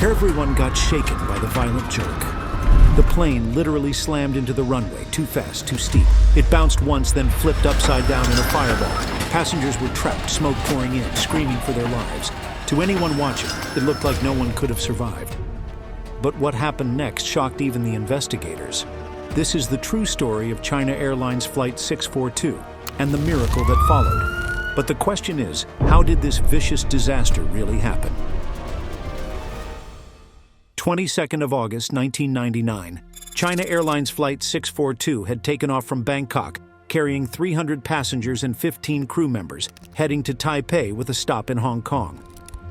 Everyone got shaken by the violent jerk. The plane literally slammed into the runway, too fast, too steep. It bounced once, then flipped upside down in a fireball. Passengers were trapped, smoke pouring in, screaming for their lives. To anyone watching, it looked like no one could have survived. But what happened next shocked even the investigators. This is the true story of China Airlines Flight 642 and the miracle that followed. But the question is, how did this vicious disaster really happen? 22nd of August, 1999, China Airlines Flight 642 had taken off from Bangkok, carrying 300 passengers and 15 crew members, heading to Taipei with a stop in Hong Kong.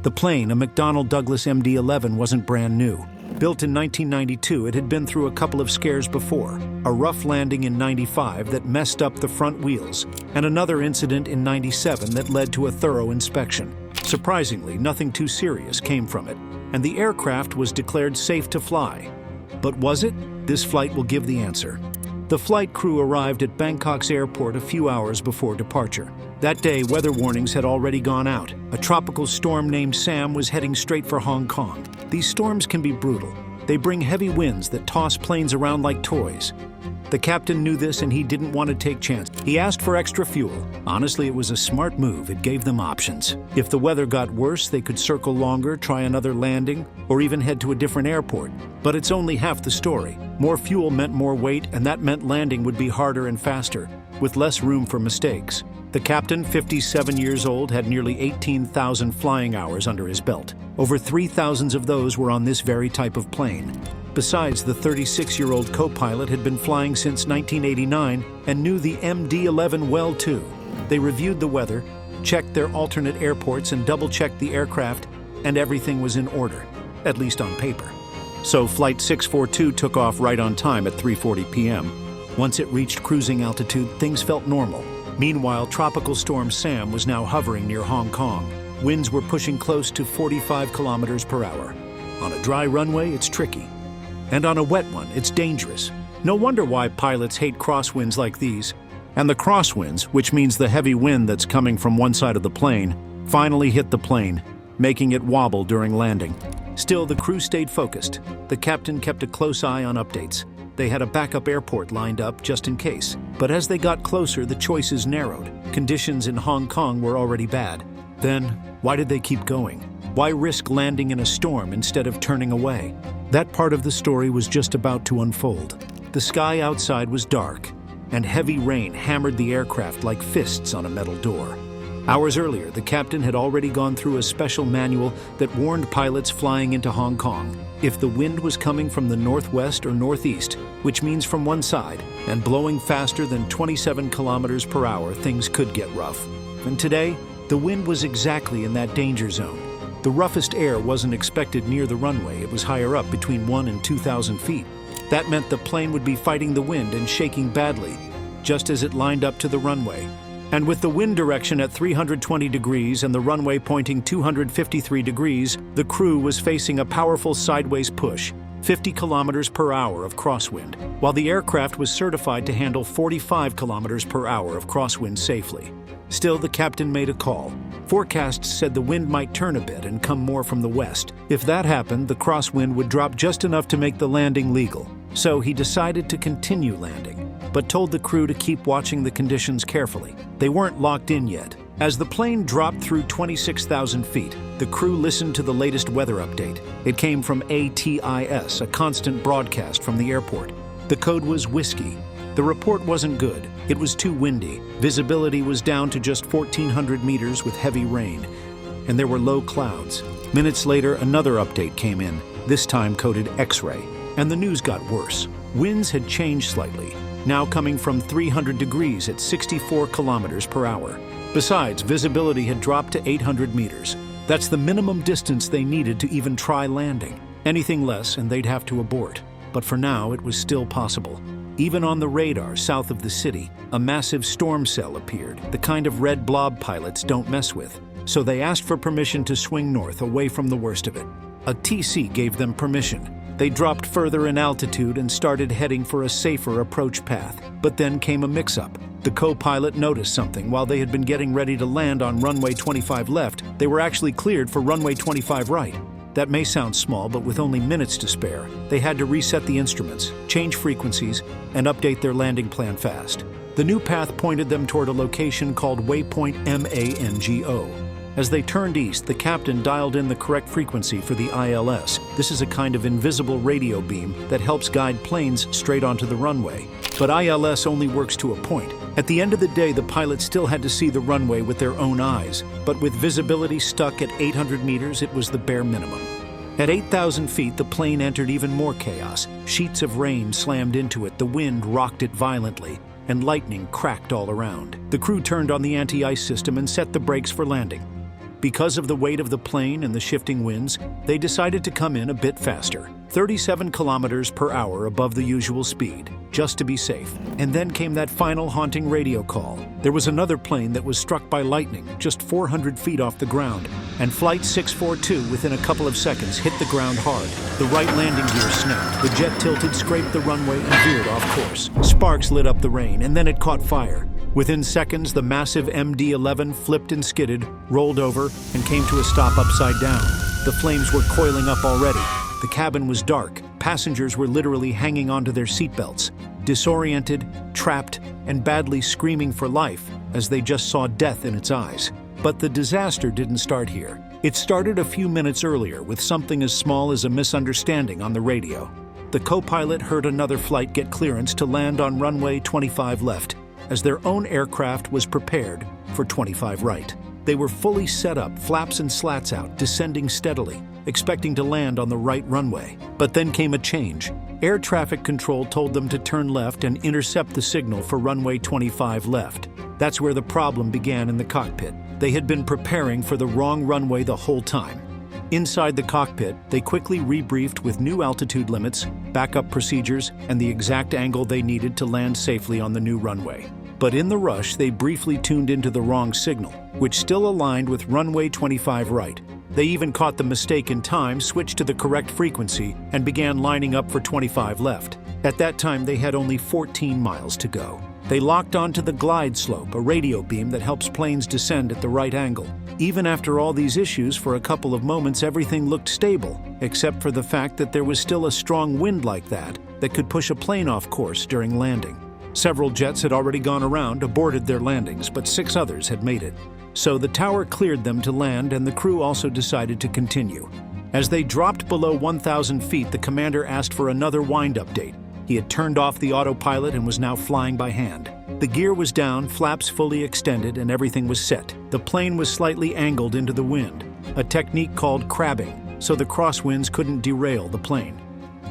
The plane, a McDonnell Douglas MD-11, wasn't brand new. Built in 1992, it had been through a couple of scares before. A rough landing in 95 that messed up the front wheels, and another incident in 97 that led to a thorough inspection. Surprisingly, nothing too serious came from it, and the aircraft was declared safe to fly. But was it? This flight will give the answer. The flight crew arrived at Bangkok's airport a few hours before departure. That day, weather warnings had already gone out. A tropical storm named Sam was heading straight for Hong Kong. These storms can be brutal. They bring heavy winds that toss planes around like toys. The captain knew this and he didn't want to take chances. He asked for extra fuel. Honestly, it was a smart move. It gave them options. If the weather got worse, they could circle longer, try another landing, or even head to a different airport. But it's only half the story. More fuel meant more weight, and that meant landing would be harder and faster, with less room for mistakes. The captain, 57 years old, had nearly 18,000 flying hours under his belt. Over 3,000 of those were on this very type of plane. Besides, the 36-year-old co-pilot had been flying since 1989 and knew the MD-11 well too. They reviewed the weather, checked their alternate airports, and double-checked the aircraft, and everything was in order, at least on paper. So Flight 642 took off right on time at 3:40 p.m. Once it reached cruising altitude, things felt normal. Meanwhile, Tropical Storm Sam was now hovering near Hong Kong. Winds were pushing close to 45 kilometers per hour. On a dry runway, it's tricky. And on a wet one, it's dangerous. No wonder why pilots hate crosswinds like these. And the crosswinds, which means the heavy wind that's coming from one side of the plane, finally hit the plane, making it wobble during landing. Still, the crew stayed focused. The captain kept a close eye on updates. They had a backup airport lined up just in case. But as they got closer, the choices narrowed. Conditions in Hong Kong were already bad. Then, why did they keep going? Why risk landing in a storm instead of turning away? That part of the story was just about to unfold. The sky outside was dark, and heavy rain hammered the aircraft like fists on a metal door. Hours earlier, the captain had already gone through a special manual that warned pilots flying into Hong Kong. If the wind was coming from the northwest or northeast, which means from one side, and blowing faster than 27 kilometers per hour, things could get rough. And today, the wind was exactly in that danger zone. The roughest air wasn't expected near the runway. It was higher up, between 1,000 and 2,000 feet. That meant the plane would be fighting the wind and shaking badly, just as it lined up to the runway. And with the wind direction at 320 degrees and the runway pointing 253 degrees, the crew was facing a powerful sideways push, 50 kilometers per hour of crosswind, while the aircraft was certified to handle 45 kilometers per hour of crosswind safely. Still, the captain made a call. Forecasts said the wind might turn a bit and come more from the west. If that happened, the crosswind would drop just enough to make the landing legal. So he decided to continue landing, but told the crew to keep watching the conditions carefully. They weren't locked in yet. As the plane dropped through 26,000 feet, the crew listened to the latest weather update. It came from ATIS, a constant broadcast from the airport. The code was Whiskey. The report wasn't good. It was too windy. Visibility was down to just 1,400 meters with heavy rain, and there were low clouds. Minutes later, another update came in, this time coded X-ray, and the news got worse. Winds had changed slightly, now coming from 300 degrees at 64 kilometers per hour. Besides, visibility had dropped to 800 meters. That's the minimum distance they needed to even try landing. Anything less and they'd have to abort. But for now, it was still possible. Even on the radar south of the city, a massive storm cell appeared, the kind of red blob pilots don't mess with. So they asked for permission to swing north away from the worst of it. A TC gave them permission. They dropped further in altitude and started heading for a safer approach path. But then came a mix-up. The co-pilot noticed something. While they had been getting ready to land on runway 25 left, they were actually cleared for runway 25 right. That may sound small, but with only minutes to spare, they had to reset the instruments, change frequencies, and update their landing plan fast. The new path pointed them toward a location called Waypoint MANGO. As they turned east, the captain dialed in the correct frequency for the ILS. This is a kind of invisible radio beam that helps guide planes straight onto the runway. But ILS only works to a point. At the end of the day, the pilots still had to see the runway with their own eyes. But with visibility stuck at 800 meters, it was the bare minimum. At 8,000 feet, the plane entered even more chaos. Sheets of rain slammed into it, the wind rocked it violently, and lightning cracked all around. The crew turned on the anti-ice system and set the brakes for landing. Because of the weight of the plane and the shifting winds, they decided to come in a bit faster, 37 kilometers per hour above the usual speed, just to be safe. And then came that final haunting radio call. There was another plane that was struck by lightning just 400 feet off the ground, and Flight 642 within a couple of seconds hit the ground hard. The right landing gear snapped, the jet tilted, scraped the runway, and veered off course. Sparks lit up the rain, and then it caught fire. Within seconds, the massive MD-11 flipped and skidded, rolled over, and came to a stop upside down. The flames were coiling up already. The cabin was dark. Passengers were literally hanging onto their seatbelts, disoriented, trapped, and badly screaming for life as they just saw death in its eyes. But the disaster didn't start here. It started a few minutes earlier with something as small as a misunderstanding on the radio. The co-pilot heard another flight get clearance to land on runway 25 left, as their own aircraft was prepared for 25 right. They were fully set up, flaps and slats out, descending steadily, expecting to land on the right runway. But then came a change. Air traffic control told them to turn left and intercept the signal for runway 25 left. That's where the problem began in the cockpit. They had been preparing for the wrong runway the whole time. Inside the cockpit, they quickly rebriefed with new altitude limits, backup procedures, and the exact angle they needed to land safely on the new runway. But in the rush, they briefly tuned into the wrong signal, which still aligned with runway 25 right. They even caught the mistake in time, switched to the correct frequency, and began lining up for 25 left. At that time, they had only 14 miles to go. They locked onto the glide slope, a radio beam that helps planes descend at the right angle. Even after all these issues, for a couple of moments, everything looked stable, except for the fact that there was still a strong wind like that could push a plane off course during landing. Several jets had already gone around, aborted their landings, but 6 others had made it. So the tower cleared them to land, and the crew also decided to continue. As they dropped below 1,000 feet, the commander asked for another wind-up date. He had turned off the autopilot and was now flying by hand. The gear was down, flaps fully extended, and everything was set. The plane was slightly angled into the wind, a technique called crabbing, so the crosswinds couldn't derail the plane.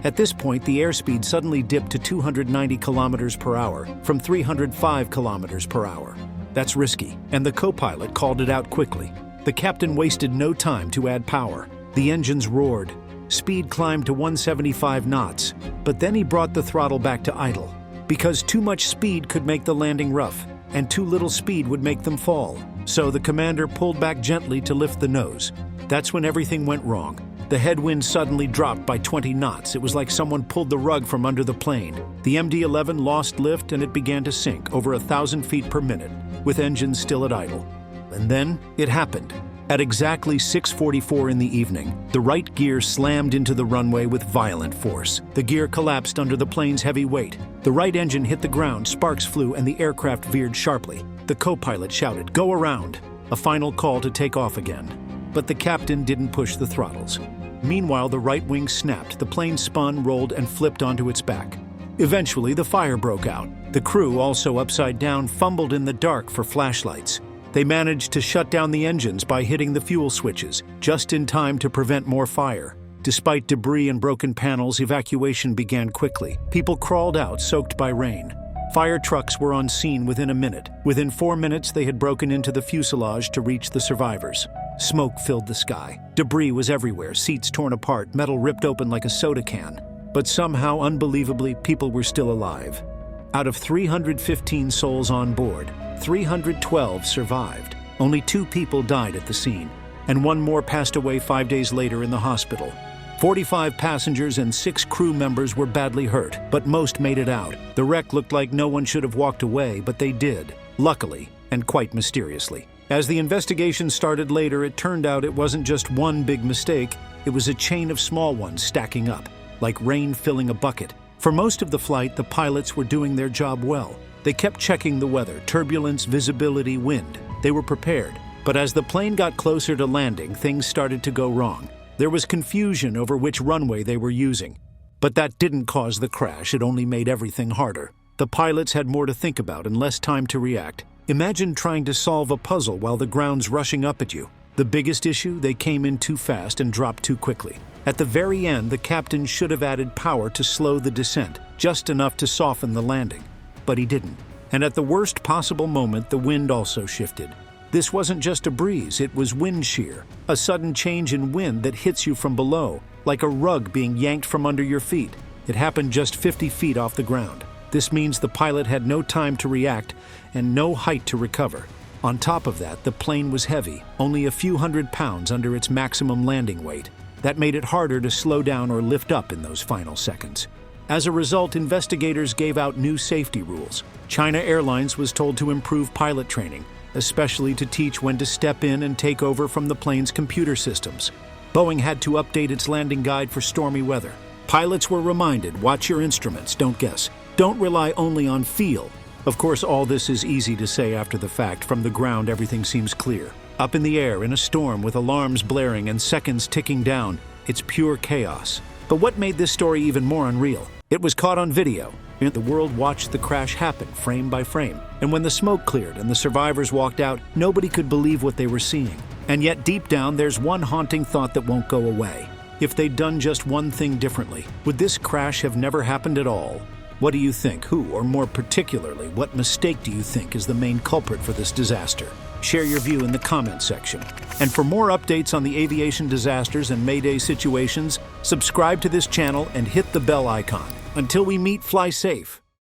At this point, the airspeed suddenly dipped to 290 kilometers per hour from 305 kilometers per hour. That's risky, and the co-pilot called it out quickly. The captain wasted no time to add power. The engines roared. Speed climbed to 175 knots, but then he brought the throttle back to idle, because too much speed could make the landing rough, and too little speed would make them fall. So the commander pulled back gently to lift the nose. That's when everything went wrong. The headwind suddenly dropped by 20 knots. It was like someone pulled the rug from under the plane. The MD-11 lost lift and it began to sink over 1,000 feet per minute, with engines still at idle. And then it happened. At exactly 6:44 in the evening, the right gear slammed into the runway with violent force. The gear collapsed under the plane's heavy weight. The right engine hit the ground, sparks flew, and the aircraft veered sharply. The co-pilot shouted, "Go around!" A final call to take off again. But the captain didn't push the throttles. Meanwhile, the right wing snapped, the plane spun, rolled, and flipped onto its back. Eventually, the fire broke out. The crew, also upside down, fumbled in the dark for flashlights. They managed to shut down the engines by hitting the fuel switches, just in time to prevent more fire. Despite debris and broken panels, evacuation began quickly. People crawled out, soaked by rain. Fire trucks were on scene within a minute. Within 4 minutes, they had broken into the fuselage to reach the survivors. Smoke filled the sky. Debris was everywhere, seats torn apart, metal ripped open like a soda can. But somehow, unbelievably, people were still alive. Out of 315 souls on board, 312 survived. Only 2 people died at the scene, and 1 more passed away 5 days later in the hospital. 45 passengers and 6 crew members were badly hurt, but most made it out. The wreck looked like no one should have walked away, but they did, luckily, and quite mysteriously. As the investigation started later, it turned out it wasn't just one big mistake, It was a chain of small ones stacking up, like rain filling a bucket. For most of the flight, the pilots were doing their job well. They kept checking the weather, turbulence, visibility, wind. They were prepared. But as the plane got closer to landing, things started to go wrong. There was confusion over which runway they were using. But that didn't cause the crash, it only made everything harder. The pilots had more to think about and less time to react. Imagine trying to solve a puzzle while the ground's rushing up at you. The biggest issue, they came in too fast and dropped too quickly. At the very end, the captain should have added power to slow the descent, just enough to soften the landing. But he didn't. And at the worst possible moment, the wind also shifted. This wasn't just a breeze, it was wind shear, a sudden change in wind that hits you from below, like a rug being yanked from under your feet. It happened just 50 feet off the ground. This means the pilot had no time to react and no height to recover. On top of that, the plane was heavy, only a few hundred pounds under its maximum landing weight. That made it harder to slow down or lift up in those final seconds. As a result, investigators gave out new safety rules. China Airlines was told to improve pilot training, especially to teach when to step in and take over from the plane's computer systems. Boeing had to update its landing guide for stormy weather. Pilots were reminded, watch your instruments, don't guess. Don't rely only on feel. Of course, all this is easy to say after the fact. From the ground, everything seems clear. Up in the air, in a storm with alarms blaring and seconds ticking down, it's pure chaos. But what made this story even more unreal? It was caught on video. The world watched the crash happen, frame by frame. And when the smoke cleared and the survivors walked out, nobody could believe what they were seeing. And yet, deep down, there's one haunting thought that won't go away. If they'd done just one thing differently, would this crash have never happened at all? What do you think? Who, or more particularly, what mistake do you think is the main culprit for this disaster? Share your view in the comment section. And for more updates on the aviation disasters and Mayday situations, subscribe to this channel and hit the bell icon. Until we meet, fly safe.